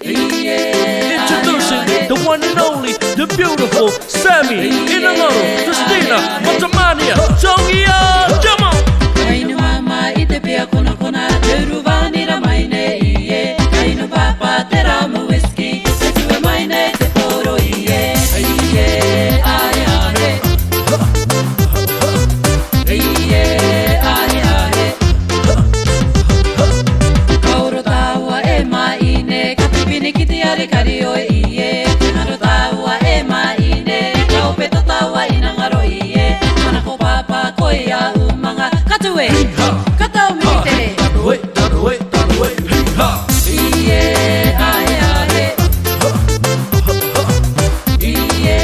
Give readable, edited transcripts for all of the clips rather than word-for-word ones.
Introducing the one and only, the beautiful Sammy, Inamaro, Christina, Montemania, Songia, come on! Kainu mama ite pia kona kona Teruvani ra maine iye Kainu papa te ramu whisky Tetuwe maine te poro iye Iye ahe ahe Iye ahe ahe Kauro tawa e maine Kapipini kiti are kario iye Kanaro tawa e maine Kaupeto tawa inangaro iye Manako papa koia umanga Katue, katau mi tere. Iye ahe ahe. Iye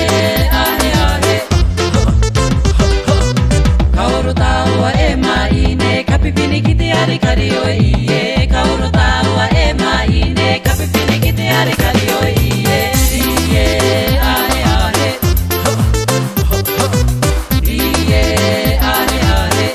ahe ahe. Kaoro taua e maine, kapipini kite are kario iye. Kaoro taua e maine, kapipini kite are kario iye. Iye ahe ahe. Iye ahe ahe.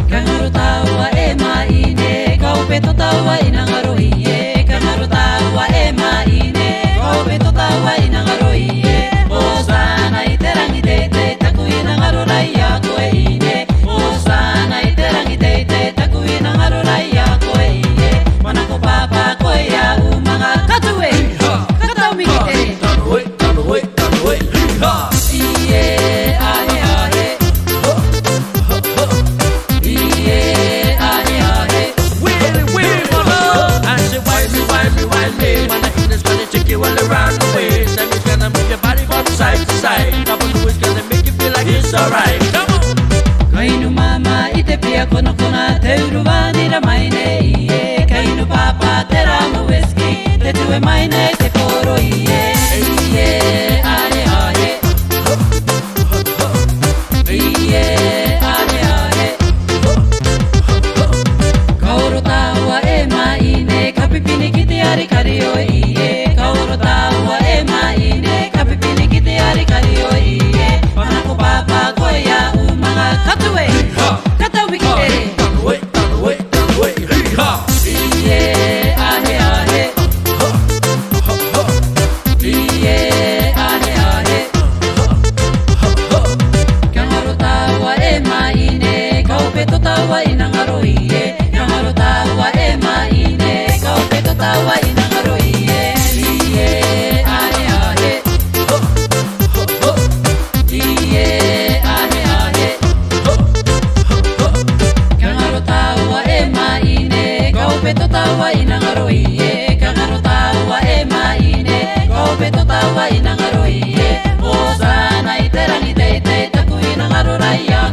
Kangaru tawa e maine, kaupeto tawa inangaro iye. Kangaru tawa e maine, kaupeto tawa inangaro iye. Osana iterangi teite, taku inangaro raya koe ine. Osana iterangi teite, taku inangaro raya koe iye. Manako papa koe ya umanga katue, katau mikitere. Iye ahe ahe. Iye ahe ahe. Willy, Willy, my love. I said, wipe me. When I eat this, gonna take you all around the way. Sammy's gonna move your body from side to side. Papa Lou is gonna make you feel like it's alright. Come on! Kainu mama ite pia kona kona Teruvani ra maine iye Kainu papa te ramu whisky Tetuwe maine te poro iye Iye ahe ahe. Iye ahe ahe. Kaoro tawa e maine Kapipini kite are kario iye Kaoro tawa e maine Kapipini kite are kario iye Manako papa koya umanga katue katau mikitere. Iye ahe ahe. Iye ahe ahe. Kangaru tawa e maine Kaupeto tawa inangaro iye Kangaru tawa e maine Kaupeto tawa inangaro iye Iye ahe ahe. Iye ahe ahe. Kangaru tawa e maine Kaupeto tawa inangaro iye Kangaru tawa e maine Kaupeto tawa inangaro iye Osana iterangi teite taku inangaro raya